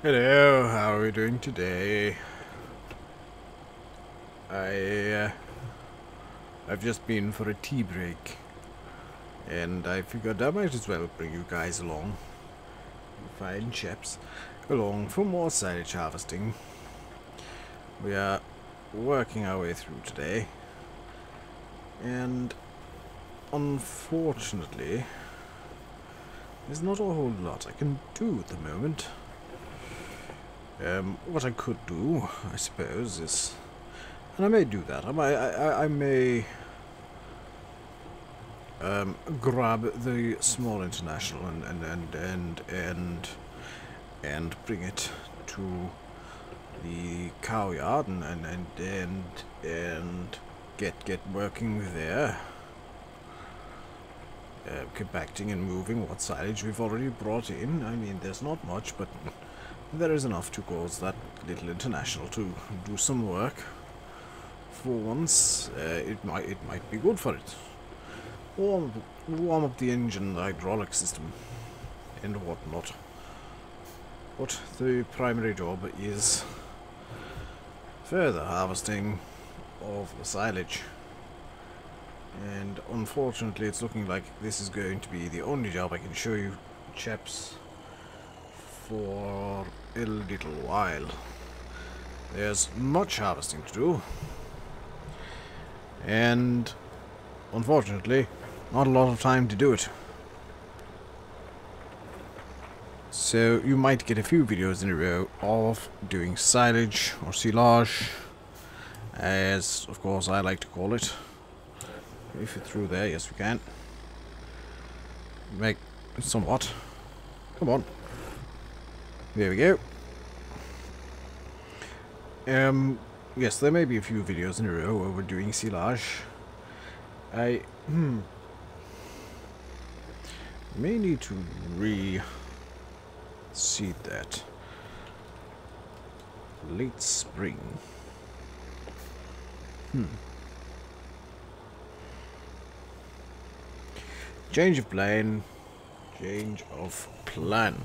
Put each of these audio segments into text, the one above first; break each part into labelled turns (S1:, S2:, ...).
S1: Hello, how are we doing today? I've just been for a tea break, and I figured I might as well bring you guys along, you fine chaps, along for more silage harvesting. We are working our way through today, and unfortunately, there's not a whole lot I can do at the moment. What I could do, I suppose, is, and I may do that. I may grab the small international and bring it to the cow yard and get working there. Compacting and moving what silage we've already brought in. I mean, there's not much, but there is enough to cause that little international to do some work. For once, it might be good for it. Warm up the engine, the hydraulic system, and whatnot. But the primary job is further harvesting of the silage. And unfortunately, it's looking like this is going to be the only job I can show you, chaps, for a little while. There's much harvesting to do, and unfortunately, not a lot of time to do it. So you might get a few videos in a row of doing silage or silage, as of course I like to call it. If you're through there, yes we can. Make somewhat. Come on. There we go. Yes, there may be a few videos in a row where we're doing silage. I may need to reseed that. Late spring. Change of plan. Change of plan.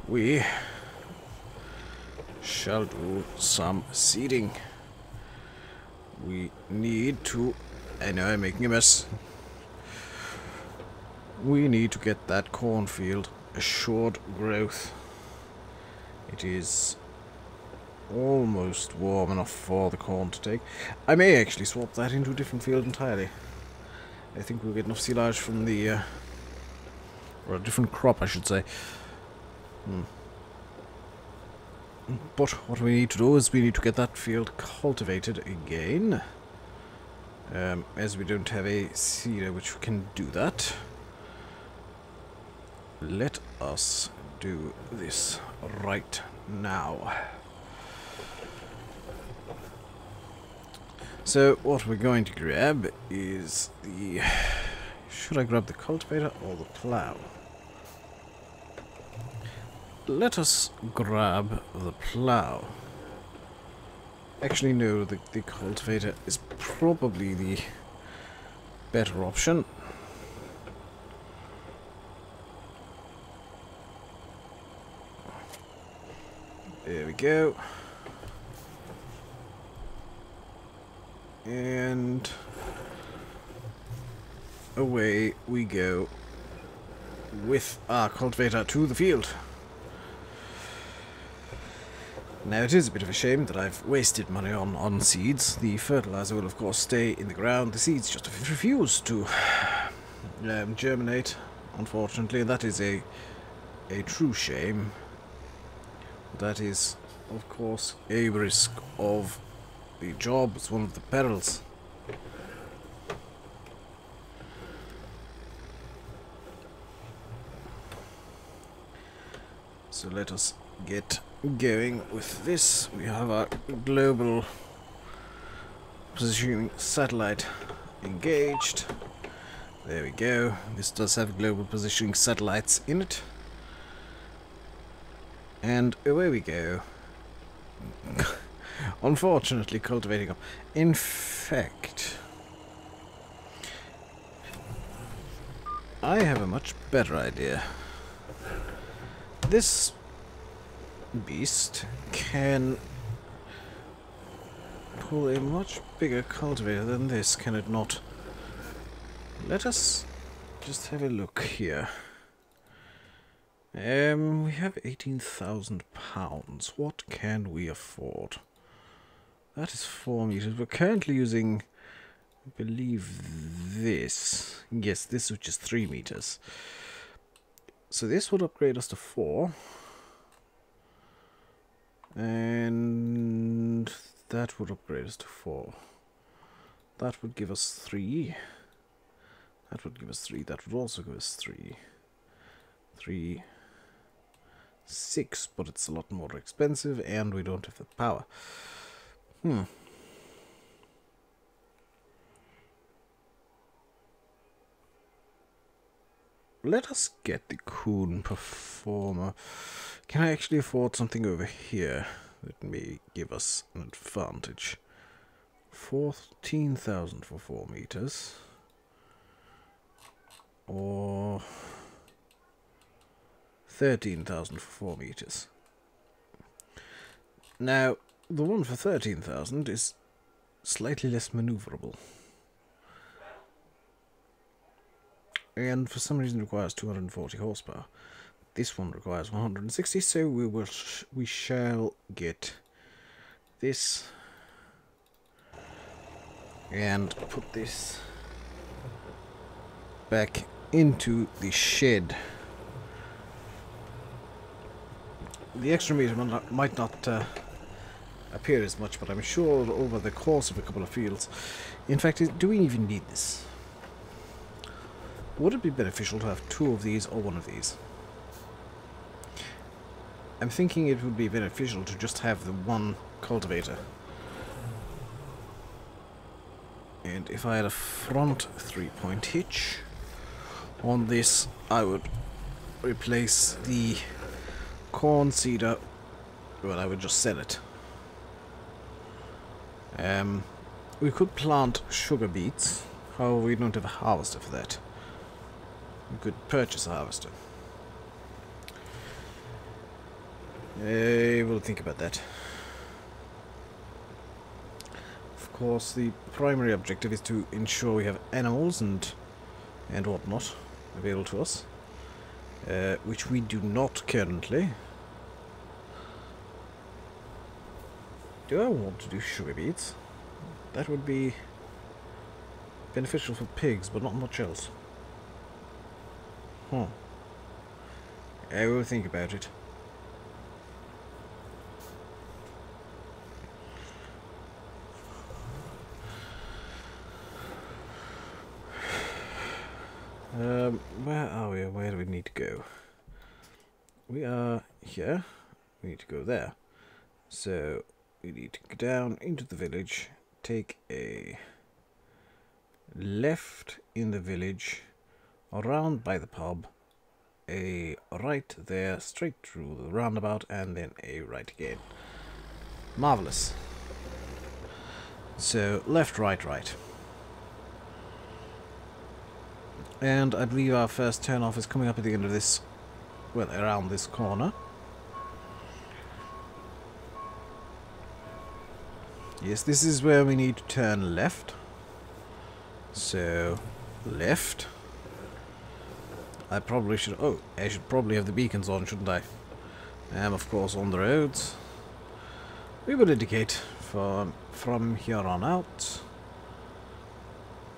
S1: We shall do some seeding. We need to... I know I'm making a mess. We need to get that cornfield assured growth. It is almost warm enough for the corn to take. I may actually swap that into a different field entirely. I think we'll get enough silage from the... or a different crop, I should say. But what we need to do is we need to get that field cultivated again. As we don't have a seeder which can do that. Let us do this right now. So what we're going to grab is the... Should I grab the cultivator or the plough? Let us grab the plough. Actually, no, the cultivator is probably the better option. There we go. And away we go with our cultivator to the field. Now, it is a bit of a shame that I've wasted money on seeds. The fertilizer will of course stay in the ground. The seeds just refuse to germinate, unfortunately. That is a true shame. That is of course a risk of the job. It's one of the perils. So let us get going with this. We have our global positioning satellite engaged. There we go. This does have global positioning satellites in it. And away we go. Unfortunately, cultivating up. In fact, I have a much better idea. This beast can pull a much bigger cultivator than this, can it not? Let us just have a look here. We have 18,000 pounds. What can we afford? That is 4 meters. We're currently using, I believe, this. Yes, this which is 3 meters. So this would upgrade us to 4. And that would upgrade us to 4. That would give us 3. That would give us 3. That would also give us 3. 3. 6, but it's a lot more expensive, and we don't have the power. Let us get the Coon Performer. Can I actually afford something over here that may give us an advantage? 14,000 for 4 meters. Or 13,000 for 4 meters. Now, the one for 13,000 is slightly less maneuverable. And for some reason requires 240 horsepower. This one requires 160, so we shall get this and put this back into the shed. The extra meter might not appear as much, but I'm sure over the course of a couple of fields. In fact, do we even need this? Would it be beneficial to have 2 of these or 1 of these? I'm thinking it would be beneficial to just have the 1 cultivator. And if I had a front 3-point hitch on this, I would replace the corn seeder. Well, I would just sell it. We could plant sugar beets. However, we don't have a harvester for that. We could purchase a harvester. We'll think about that. Of course, the primary objective is to ensure we have animals and whatnot available to us, which we do not currently. Do I want to do sugar beets? That would be beneficial for pigs, but not much else. I will think about it. Where are we? Where do we need to go? We are here. We need to go there. So we need to go down into the village, take a left in the village, around by the pub, a right there, straight through the roundabout, and then a right again. Marvelous. So left, right, right. And I believe our first turn-off is coming up at the end of this, well, around this corner. Yes, this is where we need to turn left. So, left. I probably should... Oh, I should probably have the beacons on, shouldn't I? Of course, on the roads. We will indicate from here on out,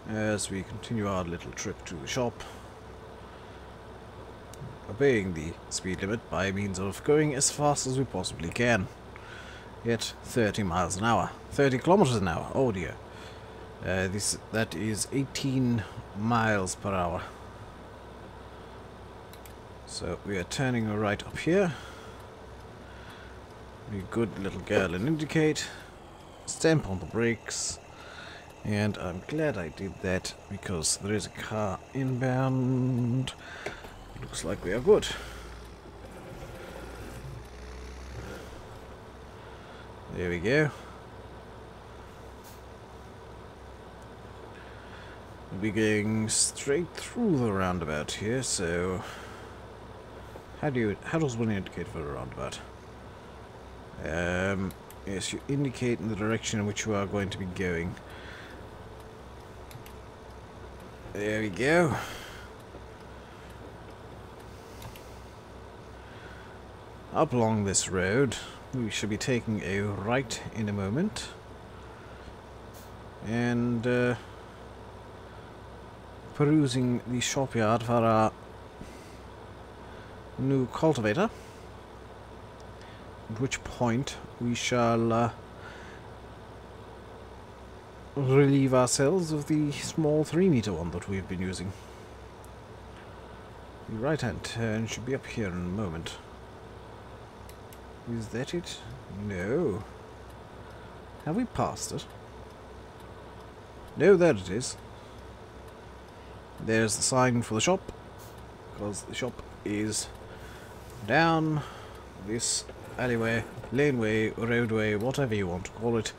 S1: as we continue our little trip to the shop, obeying the speed limit by means of going as fast as we possibly can. Yet 30 miles an hour. 30 kilometers an hour. Oh dear. That is 18 miles per hour. So we are turning right up here. Be a good little girl and indicate. Stamp on the brakes. And I'm glad I did that, because there is a car inbound. Looks like we are good. There we go. We'll be going straight through the roundabout here, so how does one indicate for a roundabout? Yes, you indicate in the direction in which you are going to be going. There we go. Up along this road, we shall be taking a right in a moment. And perusing the shopyard for our new cultivator. At which point we shall relieve ourselves of the small 3-meter one that we've been using. The right hand turn should be up here in a moment. Is that it? No. Have we passed it? No, there it is. There's the sign for the shop, because the shop is down this alleyway, laneway, roadway, whatever you want to call it,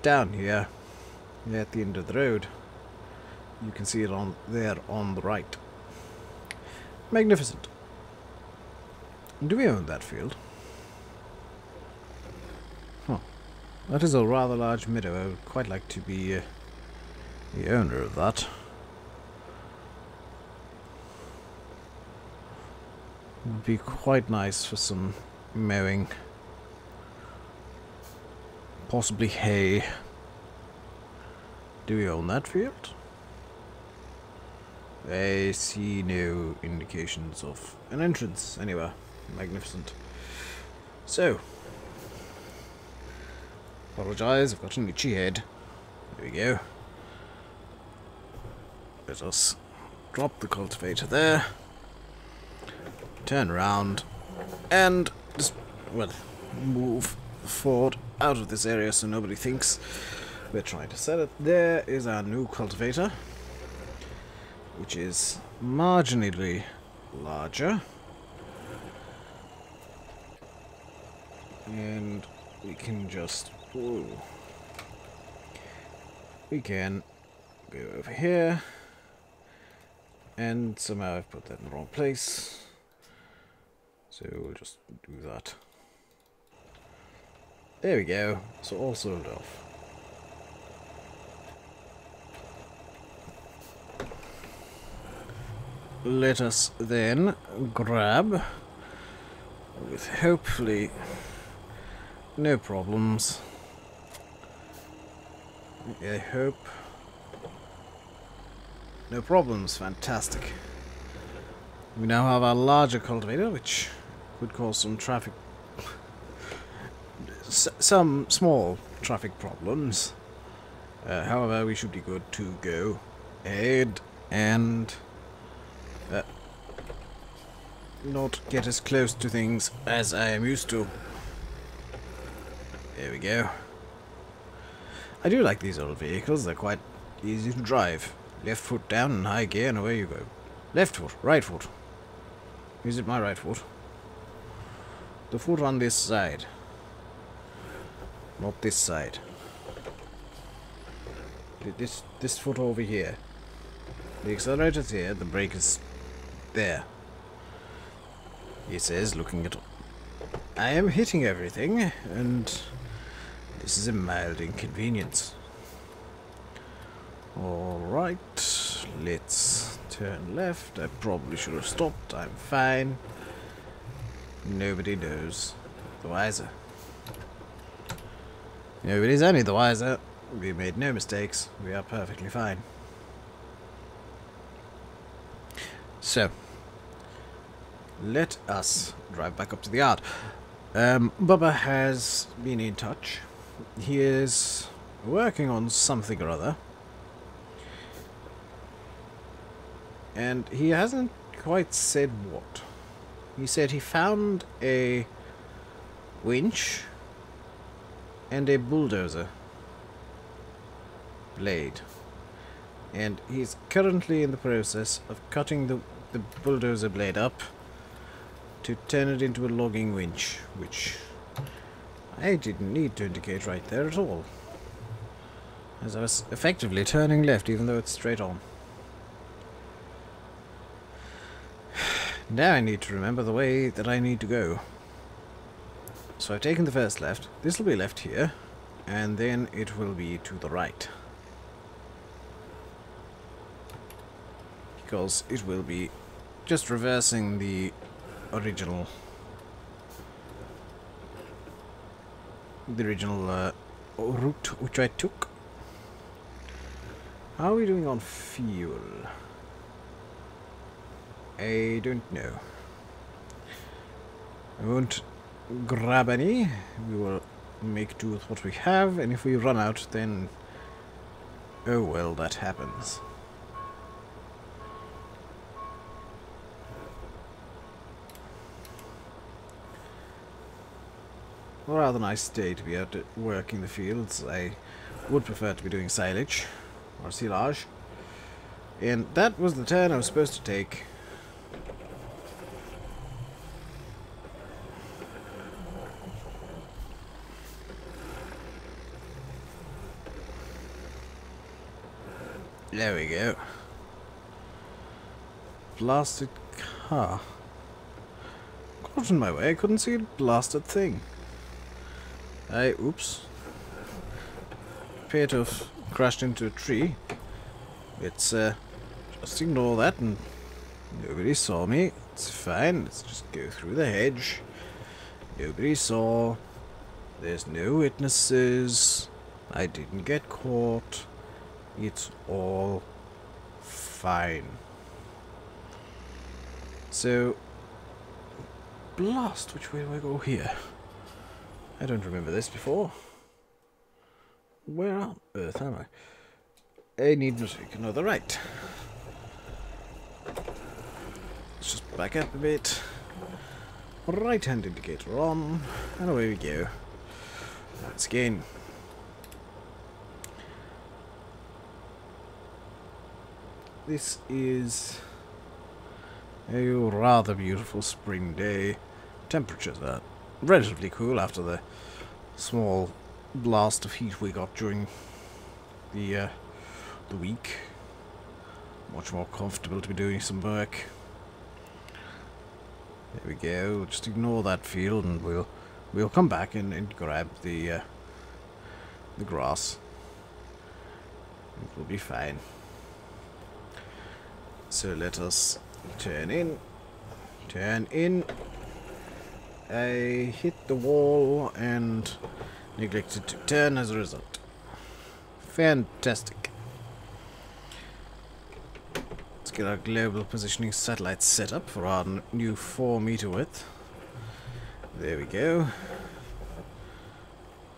S1: down here at the end of the road. You can see it on there on the right. Magnificent. Do we own that field? Huh. That is a rather large meadow. I would quite like to be the owner of that. It would be quite nice for some mowing. Possibly hay. Do we own that field? I see no indications of an entrance anywhere. Magnificent. So, apologise, I've got an itchy head. There we go. Let us drop the cultivator there. Turn around and just, well, move forward out of this area so nobody thinks we're trying to sell it. There is our new cultivator, which is marginally larger. And we can just, ooh, we can go over here. And somehow I've put that in the wrong place. So we'll just do that. There we go. So all sold off. Let us then grab, with hopefully no problems, I hope, no problems, fantastic. We now have our larger cultivator, which could cause some traffic, some small traffic problems. However, we should be good to go ahead and not get as close to things as I am used to. There we go. I do like these old vehicles, they're quite easy to drive. Left foot down in high gear and away you go. Left foot, right foot. Is it my right foot? The foot on this side. Not this side. This foot over here. The accelerator's here, the brake is there. He says, looking at... I am hitting everything, and this is a mild inconvenience. Alright, let's turn left. I probably should have stopped, I'm fine. Nobody knows the wiser. Nobody's any the wiser. We made no mistakes. We are perfectly fine. So, let us drive back up to the yard. Bubba has been in touch. He is working on something or other. And he hasn't quite said what. He said he found a winch and a bulldozer blade. And he's currently in the process of cutting the bulldozer blade up to turn it into a logging winch, which I didn't need to indicate right there at all, as I was effectively turning left even though it's straight on. Now I need to remember the way that I need to go. So I've taken the first left. This will be left here, and then it will be to the right. Because it will be just reversing the original route which I took. How are we doing on fuel? I don't know. I won't grab any. We will make do with what we have, and if we run out, then oh well, that happens. A rather nice day to be out at work in the fields. I would prefer to be doing silage or silage, and that was the turn I was supposed to take. There we go. Blasted car. Got in my way, I couldn't see a blasted thing. Oops. Appear to have crashed into a tree. Let's just ignore that, and nobody saw me. It's fine, let's just go through the hedge. Nobody saw. There's no witnesses. I didn't get caught. It's all fine. So, blast, which way do I go here? I don't remember this before. Where on earth am I? I need to take another right. Let's just back up a bit. Right hand indicator on, and away we go. Once again. This is a rather beautiful spring day. Temperatures are relatively cool after the small blast of heat we got during the week. Much more comfortable to be doing some work. There we go. Just ignore that field, and we'll come back and grab the grass. It will be fine. So let us turn in. Turn in. I hit the wall and neglected to turn as a result. Fantastic. Let's get our global positioning satellite set up for our new 4-meter width. There we go.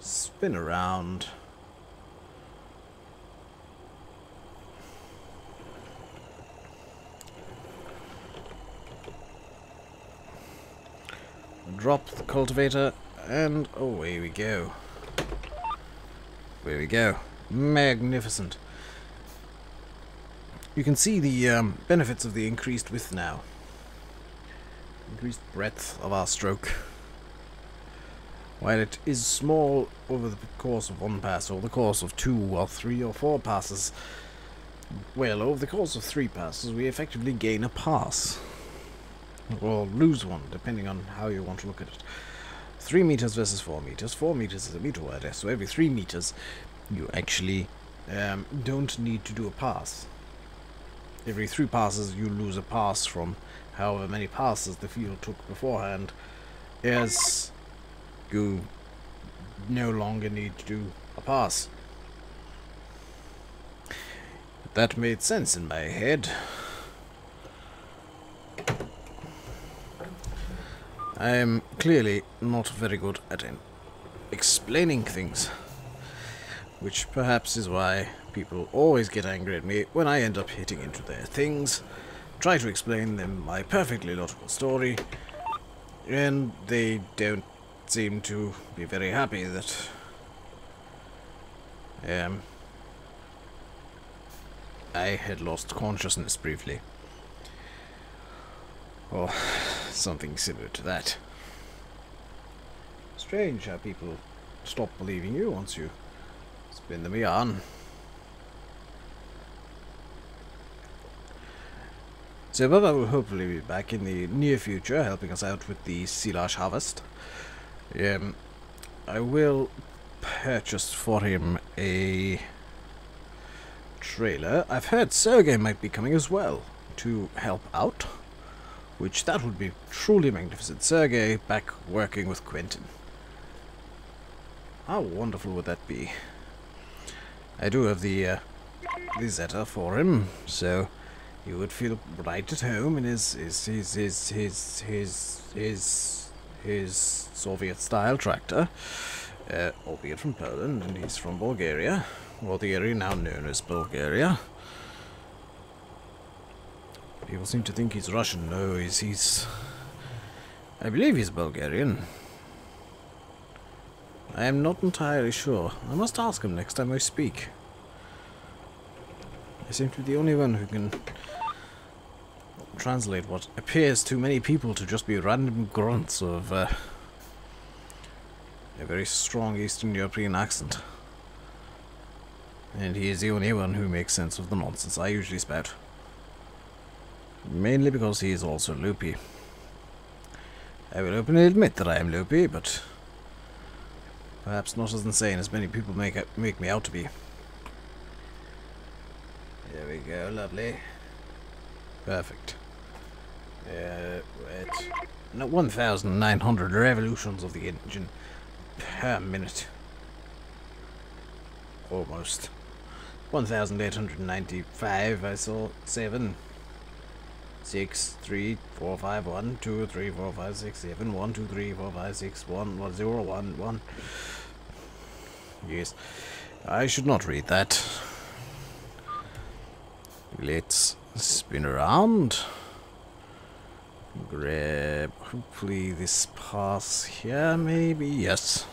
S1: Spin around. Drop the cultivator, and away we go. There we go. Magnificent. You can see the benefits of the increased width now. Increased breadth of our stroke. While it is small over the course of one pass, or the course of 2 or 3 or 4 passes, well, over the course of 3 passes, we effectively gain a pass. Or lose one, depending on how you want to look at it. 3 meters versus 4 meters. 4 meters is a meter wider, so every 3 meters you actually don't need to do a pass. Every 3 passes you lose a pass from however many passes the field took beforehand, as you no longer need to do a pass. That made sense in my head. I am clearly not very good at explaining things, which perhaps is why people always get angry at me when I end up hitting into their things, try to explain them my perfectly logical story, and they don't seem to be very happy that I had lost consciousness briefly. Or something similar to that. Strange how people stop believing you once you spin them yarn. So Bubba will hopefully be back in the near future, helping us out with the silage harvest. I will purchase for him a trailer. I've heard Sergey might be coming as well to help out, which that would be truly magnificent. Sergey back working with Quentin. How wonderful would that be? I do have the Zeta for him, so he would feel right at home in his Soviet-style tractor, albeit from Poland, and he's from Bulgaria, or the area now known as Bulgaria. People seem to think he's Russian. No, he's I believe he's Bulgarian. I am not entirely sure. I must ask him next time I speak. I seem to be the only one who can translate what appears to many people to just be random grunts of a very strong Eastern European accent. And he is the only one who makes sense of the nonsense I usually spout. Mainly because he is also loopy. I will openly admit that I am loopy, but perhaps not as insane as many people make me out to be. There we go, lovely. Perfect. Wait. No, 1,900 revolutions of the engine per minute. Almost. 1,895, I saw. 7. 6, 3, 4, 5, 1, 2, 3, 4, 5, 6, 7, 1, 2, 3, 4, 5, 6, 1, 1, 0, 1, 1. Yes. I should not read that. Let's spin around. Grab, hopefully, this pass here, maybe? Yes.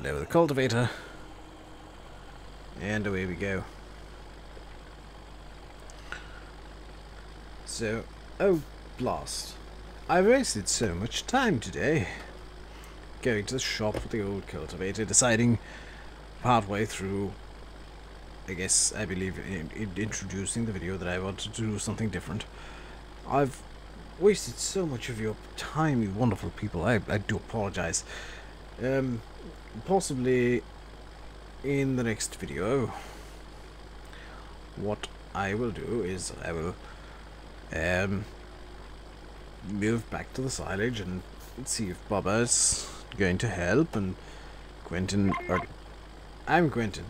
S1: Lower the cultivator. And away we go. So, oh blast. I've wasted so much time today. Going to the shop with the old cultivator, deciding partway through, I believe, in introducing the video that I wanted to do something different. I've wasted so much of your time, you wonderful people. I do apologize. Possibly in the next video, what I will do is I will move back to the silage and see if Bubba's going to help, and Quentin, or I'm Quentin.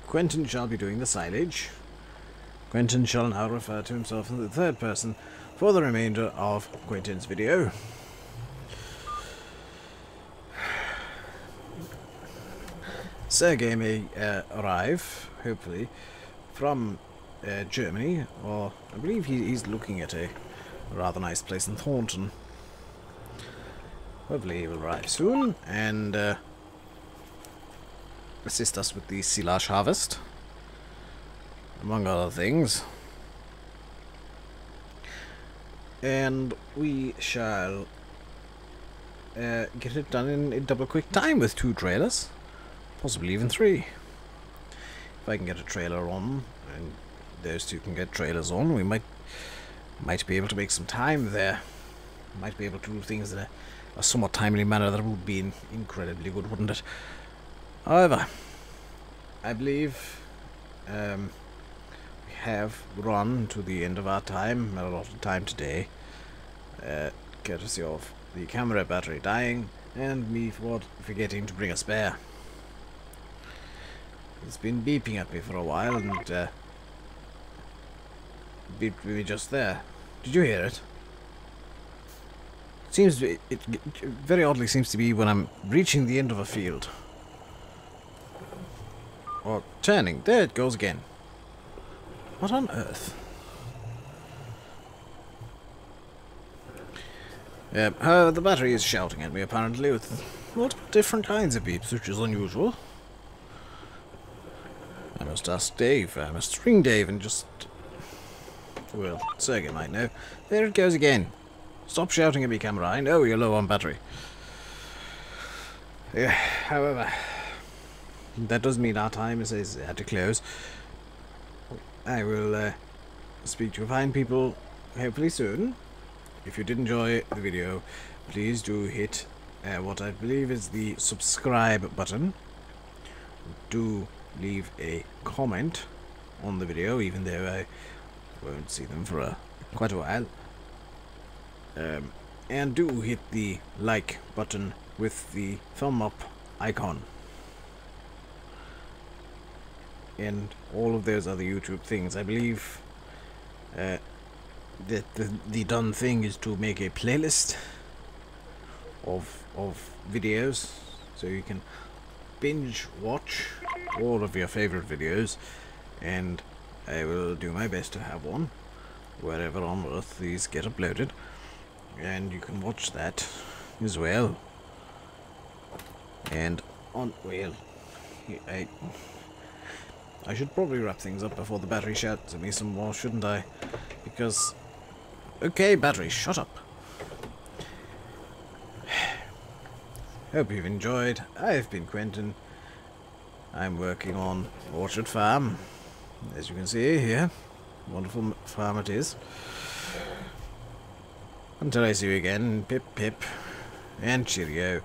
S1: Quentin shall be doing the silage. Quentin shall now refer to himself in the third person for the remainder of Quentin's video. Sergey may arrive, hopefully, from Germany, or I believe he's looking at a rather nice place in Thornton. Hopefully he will arrive soon and assist us with the silage harvest, among other things. And we shall get it done in double quick time with 2 trailers, possibly even 3. If I can get a trailer on, and those 2 can get trailers on, we might be able to make some time there. Might be able to do things in a somewhat timely manner. That would be incredibly good, wouldn't it? However, I believe we have run to the end of our time, a lot of time today, courtesy of the camera battery dying and me forgetting to bring a spare. It's been beeping at me for a while and beeped me just there. Did you hear it? Seems to be, it very oddly seems to be when I'm reaching the end of a field. Or turning. There it goes again. What on earth? The battery is shouting at me apparently with multiple different kinds of beeps, which is unusual. I must ask Dave. I must ring Dave and just... Well, Sergey might know. There it goes again. Stop shouting at me, camera. I know you're low on battery. However, that does mean our time is at to close. I will speak to fine people hopefully soon. If you did enjoy the video, please do hit what I believe is the subscribe button. Do leave a comment on the video, even though I won't see them for quite a while. And do hit the like button with the thumb up icon. And all of those other YouTube things. I believe that the done thing is to make a playlist of videos, so you can binge watch all of your favorite videos, and I will do my best to have one wherever on earth these get uploaded, and you can watch that as well. And well, I should probably wrap things up before the battery shouts at me some more, shouldn't I? Because... okay, battery, shut up. Hope you've enjoyed. I've been Quentin. I'm working on Orchard Farm, as you can see here. Wonderful farm it is. Until I see you again, pip pip, and cheerio.